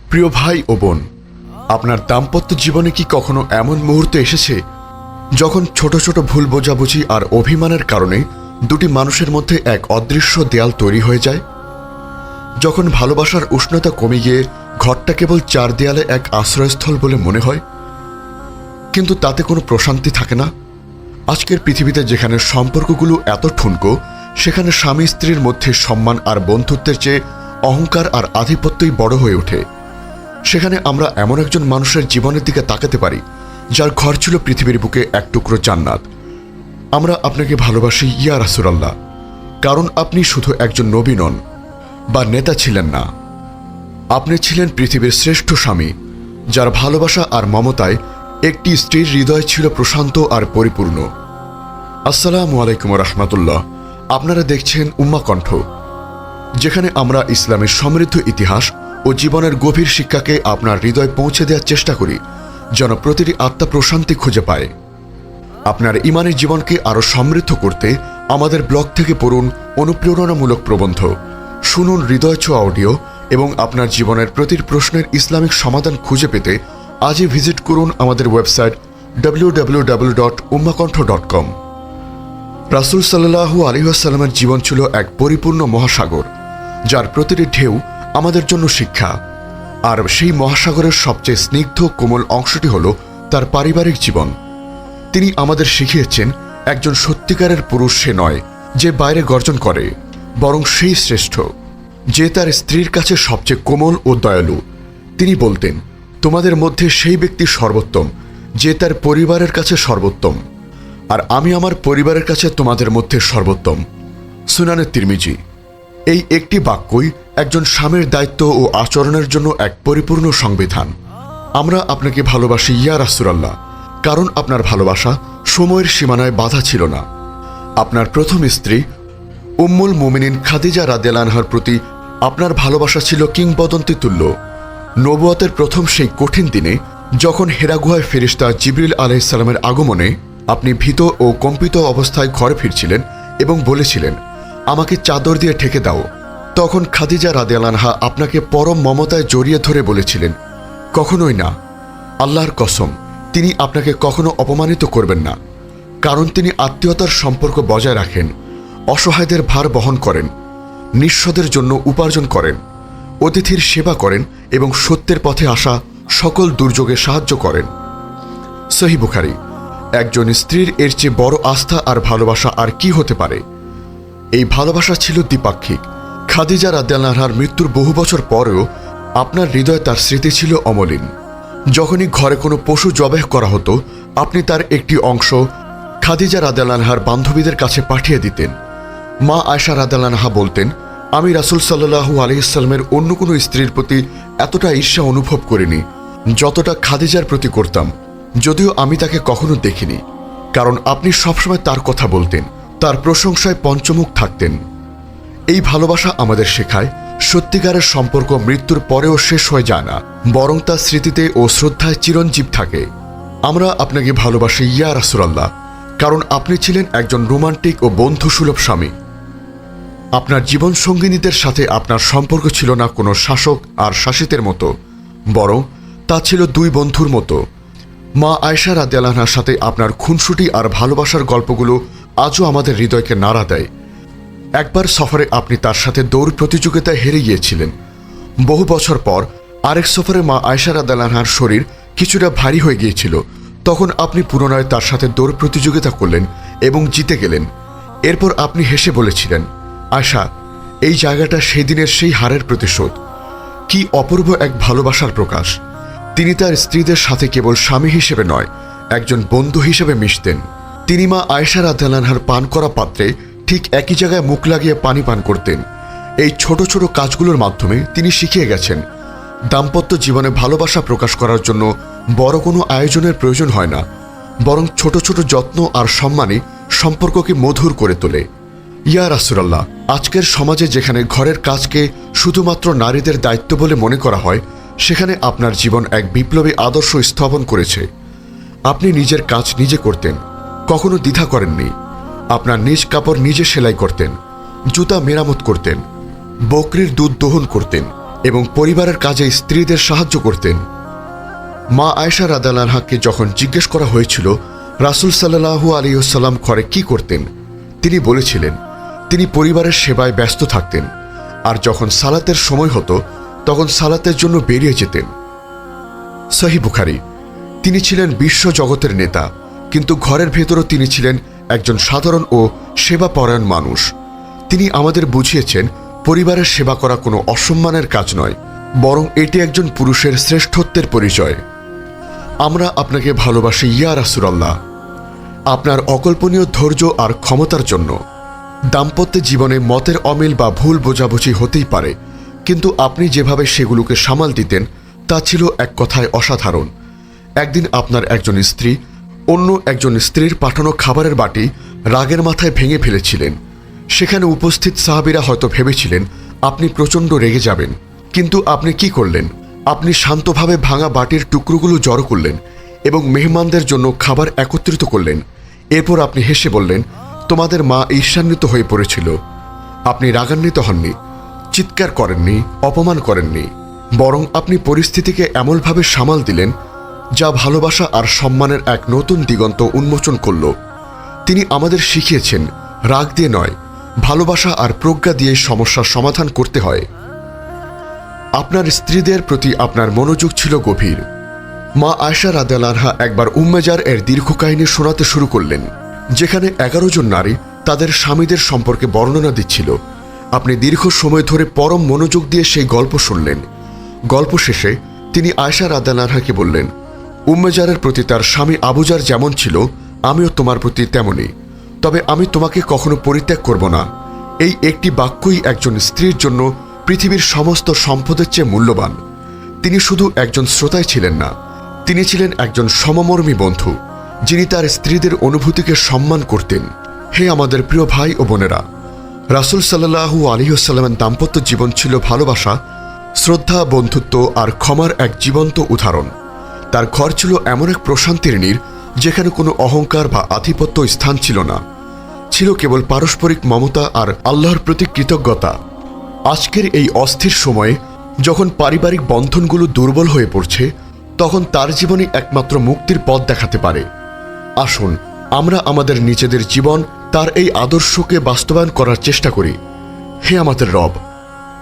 প্রিয় ভাই ও বোন, আপনার দাম্পত্য জীবনে কি কখনো এমন মুহূর্ত এসেছে যখন ছোট ছোট ভুল বোঝাবুঝি আর অভিমানের কারণে দুটি মানুষের মধ্যে এক অদৃশ্য দেয়াল তৈরি হয়ে যায়? যখন ভালোবাসার উষ্ণতা কমে গিয়ে ঘরটা কেবল চার দেয়ালে এক আশ্রয়স্থল বলে মনে হয়, কিন্তু তাতে কোনো প্রশান্তি থাকে না? আজকের পৃথিবীতে যেখানে সম্পর্কগুলো এত ঠুনকো, সেখানে স্বামী স্ত্রীর মধ্যে সম্মান আর বন্ধুত্বের চেয়ে অহংকার আর আধিপত্যই বড় হয়ে ওঠে। সেখানে আমরা এমন একজন মানুষের জীবনের দিকে তাকাতে পারি যার ঘর ছিল পৃথিবীর বুকে এক টুকরো জান্নাত। আমরা আপনাকে ভালোবাসি ইয়া রাসূলুল্লাহ, কারণ আপনি শুধু একজন নবী নন বা নেতা ছিলেন না, আপনি ছিলেন পৃথিবীর শ্রেষ্ঠ স্বামী, যার ভালোবাসা আর মমতায় একটি স্ত্রীর হৃদয় ছিল প্রশান্ত আর পরিপূর্ণ। আসসালামু আলাইকুম রহমতুল্লাহ। আপনারা দেখছেন উম্মা কণ্ঠ, যেখানে আমরা ইসলামের সমৃদ্ধ ইতিহাস ও জীবনের গভীর শিক্ষাকে আপনার হৃদয় পৌঁছে দেওয়ার চেষ্টা করি, যেন প্রতিটি আত্মা প্রশান্তি খুঁজে পায়। আপনার ইমানের জীবনকে আরও সমৃদ্ধ করতে আমাদের ব্লগ থেকে পড়ুন অনুপ্রেরণামূলক প্রবন্ধ, শুনুন হৃদয় ছোঁয়া অডিও এবং আপনার জীবনের প্রতিটি প্রশ্নের ইসলামিক সমাধান খুঁজে পেতে আজই ভিজিট করুন আমাদের ওয়েবসাইট www.ummakantho.com। রাসূল সাল্লাল্লাহু আলাইহি ওয়াসাল্লামের জীবন ছিল এক পরিপূর্ণ মহাসাগর, যার প্রতিটি ঢেউ আমাদের জন্য শিক্ষা। আর সেই মহাসাগরের সবচেয়ে স্নিগ্ধ কোমল অংশটি হল তার পারিবারিক জীবন। তিনি আমাদের শিখিয়েছেন একজন সত্যিকারের পুরুষ সে নয় যে বাইরে গর্জন করে, বরং সেই শ্রেষ্ঠ যে তার স্ত্রীর কাছে সবচেয়ে কোমল ও দয়ালু। তিনি বলতেন, তোমাদের মধ্যে সেই ব্যক্তি সর্বোত্তম যে তার পরিবারের কাছে সর্বোত্তম, আর আমি আমার পরিবারের কাছে তোমাদের মধ্যে সর্বোত্তম। সুনানে তিরমিজি। এই একটি বাক্যই একজন স্বামীর দায়িত্ব ও আচরণের জন্য এক পরিপূর্ণ সংবিধান। আমরা আপনাকে ভালোবাসি ইয়া রাসূলুল্লাহ, কারণ আপনার ভালোবাসা সময়ের সীমানায় বাধা ছিল না। আপনার প্রথম স্ত্রী উম্মুল মুমিনিন খাদিজা রাদিয়াল্লাহু আনহার প্রতি আপনার ভালোবাসা ছিল কিংবদন্তি তুল্য। নবুয়তের প্রথম সেই কঠিন দিনে, যখন হেরা গুহায় ফেরেশতা জিবরিল আলাইহিস সালামের আগমনে আপনি ভীত ও কম্পিত অবস্থায় ঘরে ফিরছিলেন এবং বলেছিলেন, আমাকে চাদর দিয়ে ঢেকে দাও, তখন খাদিজা রাদিয়াল্লাহু আনহা আপনাকে পরম মমতায় জড়িয়ে ধরে বলেছিলেন, কখনোই না, আল্লাহর কসম, তিনি আপনাকে কখনো অপমানিত করবেন না, কারণ তিনি আত্মীয়তার সম্পর্ক বজায় রাখেন, অসহায়দের ভার বহন করেন, নিঃস্বদের জন্য উপার্জন করেন, অতিথির সেবা করেন এবং সত্যের পথে আসা সকল দুর্যোগে সাহায্য করেন। সহিহ বুখারী। একজন স্ত্রীর এর চেয়ে বড় আস্থা আর ভালোবাসা আর কি হতে পারে? এই ভালোবাসা ছিল দ্বিপাক্ষিক। খাদিজা রাদিয়াল্লাহু আনহার মৃত্যুর বহু বছর পরেও আপনার হৃদয়ে তার স্মৃতি ছিল অমলিন। যখনই ঘরে কোনো পশু জবেহ করা হতো, আপনি তার একটি অংশ খাদিজা রাদিয়াল্লাহু আনহার বান্ধবীদের কাছে পাঠিয়ে দিতেন। মা আয়েশা রাদিয়াল্লাহু আনহা বলতেন, আমি রাসূল সাল্লাল্লাহু আলাইহি ওয়াসাল্লামের অন্য কোনো স্ত্রীর প্রতি এতটা ঈর্ষা অনুভব করিনি যতটা খাদিজার প্রতি করতাম, যদিও আমি তাকে কখনো দেখিনি, কারণ আপনি সবসময় তার কথা বলতেন, তার প্রশংসায় পঞ্চমুখ থাকতেন। এই ভালোবাসা আমাদের শেখায় সত্যিকারের সম্পর্ক মৃত্যুর পরেও শেষ হয়ে যায় না, বরং তার স্মৃতিতে ও শ্রদ্ধায় চিরঞ্জীব থাকে। আমরা আপনাকে ভালোবাসি ইয়া রাসূলুল্লাহ, কারণ আপনি ছিলেন একজন রোমান্টিক ও বন্ধুসুলভ স্বামী। আপনার জীবন সঙ্গিনীদের সাথে আপনার সম্পর্ক ছিল না কোনো শাসক আর শাসিতের মতো, বরং তা ছিল দুই বন্ধুর মতো। মা আয়েশা রাদিয়াল্লাহু আনহার সাথে আপনার খুনসুটি আর ভালোবাসার গল্পগুলো আজও আমাদের হৃদয়কে নাড়া দেয়। একবার সফরে আপনি তার সাথে দৌড় প্রতিযোগিতায় হেরে গিয়েছিলেন। বহু বছর পর আরেক সফরে মা আয়েশা রাদিয়াল্লাহু আনহার শরীর কিছুটা ভারী হয়ে গিয়েছিল, তখন আপনি পুনরায় তার সাথে দৌড় প্রতিযোগিতা করলেন এবং জিতে গেলেন। এরপর আপনি হেসে বলেছিলেন, আয়েশা, এই জায়গাটা সেই দিনের সেই হারের প্রতিশোধ। কি অপূর্ব এক ভালোবাসার প্রকাশ! তিনি তার স্ত্রীদের সাথে কেবল স্বামী হিসেবে নয়, একজন বন্ধু হিসেবে মিশতেন। তিনি মা আয়েশা রাদিয়াল্লাহু আনহার পান করা পাত্রে ঠিক একই জায়গায় মুখ লাগিয়ে পানি পান করতেন। এই ছোট ছোট কাজগুলোর মাধ্যমে তিনি শিখিয়ে গেছেন, দাম্পত্য জীবনে ভালোবাসা প্রকাশ করার জন্য বড় কোনো আয়োজনের প্রয়োজন হয় না, বরং ছোট ছোট যত্ন আর সম্মানই সম্পর্ককে মধুর করে তোলে। ইয়া রাসূলুল্লাহ, আজকের সমাজে যেখানে ঘরের কাজকে শুধুমাত্র নারীদের দায়িত্ব বলে মনে করা হয়, সেখানে আপনার জীবন এক বিপ্লবী আদর্শ স্থাপন করেছে। আপনি নিজের কাজ নিজে করতেন, কখনো দ্বিধা করেননি। আপনার নিজ কাপড় নিজে সেলাই করতেন, জুতা মেরামত করতেন, বকরির দুধ দোহন করতেন এবং পরিবারের কাজে স্ত্রীদের সাহায্য করতেন। মা আয়েশা রাদিয়াল্লাহু আনহাকে যখন জিজ্ঞেস করা হয়েছিল রাসূল সাল্লাল্লাহু আলাইহি ওয়াসাল্লাম ঘরে কি করতেন, তিনি বলেছিলেন তিনি পরিবারের সেবায় ব্যস্ত থাকতেন, আর যখন সালাতের সময় হতো তখন সালাতের জন্য বেরিয়ে যেতেন। সহিহ বুখারী। তিনি ছিলেন বিশ্ব জগতের নেতা, কিন্তু ঘরের ভেতরও তিনি ছিলেন একজন সাধারণ ও সেবাপরায়ণ মানুষ। তিনি আমাদের বুঝিয়েছেন পরিবারের সেবা করা কোনো অসম্মানের কাজ নয়, বরং এটি একজন পুরুষের শ্রেষ্ঠত্বের পরিচয়। আমরা আপনাকে ভালোবাসি ইয়া রাসূলুল্লাহ, আপনার অকল্পনীয় ধৈর্য আর ক্ষমতার জন্য। দাম্পত্য জীবনে মতের অমিল বা ভুল বোঝাবুঝি হতেই পারে, কিন্তু আপনি যেভাবে সেগুলোকে সামাল দিতেন তা ছিল এক কথায় অসাধারণ। একদিন আপনার একজন স্ত্রী অন্য একজন স্ত্রীর পাঠানো খাবারের বাটি রাগের মাথায় ভেঙে ফেলেছিলেন। সেখানে উপস্থিত সাহাবীরা হয়তো ভেবেছিলেন আপনি প্রচণ্ড রেগে যাবেন, কিন্তু আপনি কি করলেন? আপনি শান্তভাবে ভাঙা বাটির টুকরোগুলো জড়ো করলেন এবং মেহমানদের জন্য খাবার একত্রিত করলেন। এরপর আপনি হেসে বললেন, তোমাদের মা ঈর্ষান্বিত হয়ে পড়েছিল। আপনি রাগান্বিত হননি, চিৎকার করেননি, অপমান করেননি, বরং আপনি পরিস্থিতিকে এমনভাবে সামাল দিলেন যা ভালোবাসা আর সম্মানের এক নতুন দিগন্ত উন্মোচন করল। তিনি আমাদের শিখিয়েছেন রাগ দিয়ে নয়, ভালোবাসা আর প্রজ্ঞা দিয়ে সমস্যার সমাধান করতে হয়। আপনার স্ত্রীদের প্রতি আপনার মনোযোগ ছিল গভীর। মা আয়েশা রাদিয়াল্লাহু আনহা একবার উম্মেজার এর দীর্ঘ কাহিনী শোনাতে শুরু করলেন, যেখানে 11 জন নারী তাদের স্বামীদের সম্পর্কে বর্ণনা দিচ্ছিল। আপনি দীর্ঘ সময় ধরে পরম মনোযোগ দিয়ে সেই গল্প শুনলেন। গল্প শেষে তিনি আয়েশা রাদিয়াল্লাহু আনহাকে বললেন, উম্মেজারের প্রতি তার স্বামী আবুজার যেমন ছিল, আমিও তোমার প্রতি তেমনই, তবে আমি তোমাকে কখনো পরিত্যাগ করব না। এই একটি বাক্যই একজন স্ত্রীর জন্য পৃথিবীর সমস্ত সম্পদের চেয়ে মূল্যবান। তিনি শুধু একজন শ্রোতাই ছিলেন না, তিনি ছিলেন একজন সমমর্মী বন্ধু, যিনি তার স্ত্রীদের অনুভূতিকে সম্মান করতেন। হে আমাদের প্রিয় ভাই ও বোনেরা, রাসূল সাল্লাল্লাহু আলাইহি ওয়াসাল্লামের দাম্পত্য জীবন ছিল ভালোবাসা, শ্রদ্ধা, বন্ধুত্ব আর ক্ষমার এক জীবন্ত উদাহরণ। তার ঘর ছিল এমন এক প্রশান্তির নীড় যেখানে কোনো অহংকার বা আধিপত্য স্থান ছিল না, ছিল কেবল পারস্পরিক মমতা আর আল্লাহর প্রতি কৃতজ্ঞতা। আজকের এই অস্থির সময়ে যখন পারিবারিক বন্ধনগুলো দুর্বল হয়ে পড়ছে, তখন তার জীবনে একমাত্র মুক্তির পথ দেখাতে পারে। আসুন আমরা আমাদের নিজেদের জীবন তার এই আদর্শকে বাস্তবায়ন করার চেষ্টা করি। হে আমাদের রব,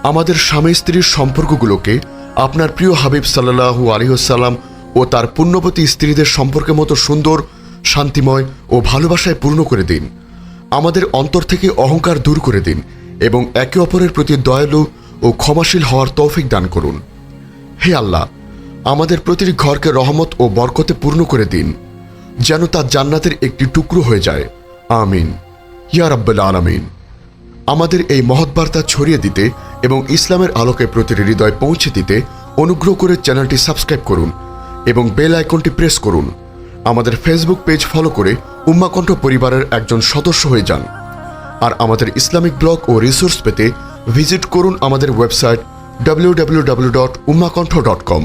আমাদের স্বামী স্ত্রীর সম্পর্কগুলোকে আপনার প্রিয় হাবিব সাল্লাল্লাহু আলাইহি ওয়াসাল্লাম ও তার পুণ্যবতী স্ত্রীদের সম্পর্কের মতো সুন্দর, শান্তিময় ও ভালোবাসায় পূর্ণ করে দিন। আমাদের অন্তর থেকে অহংকার দূর করে দিন এবং একে অপরের প্রতি দয়ালু ও ক্ষমাশীল হওয়ার তৌফিক দান করুন। হে আল্লাহ, আমাদের প্রতিটি ঘরকে রহমত ও বরকতে পূর্ণ করে দিন, যেন তা জান্নাতের একটি টুকরো হয়ে যায়। আমিন ইয়া রাব্বাল আলামিন। আমাদের এই মহৎ বার্তা ছড়িয়ে দিতে এবং ইসলামের আলোকে প্রতিটি হৃদয় পৌঁছে দিতে অনুগ্রহ করে চ্যানেলটি সাবস্ক্রাইব করুন এবং বেল আইকনটি প্রেস করুন। আমাদের ফেসবুক পেজ ফলো করে উম্মাহ কণ্ঠ পরিবারের একজন সদস্য হয়ে যান। আর আমাদের ইসলামিক ব্লগ ও রিসোর্স পেতে ভিজিট করুন আমাদের ওয়েবসাইট www.ummahkontho.com।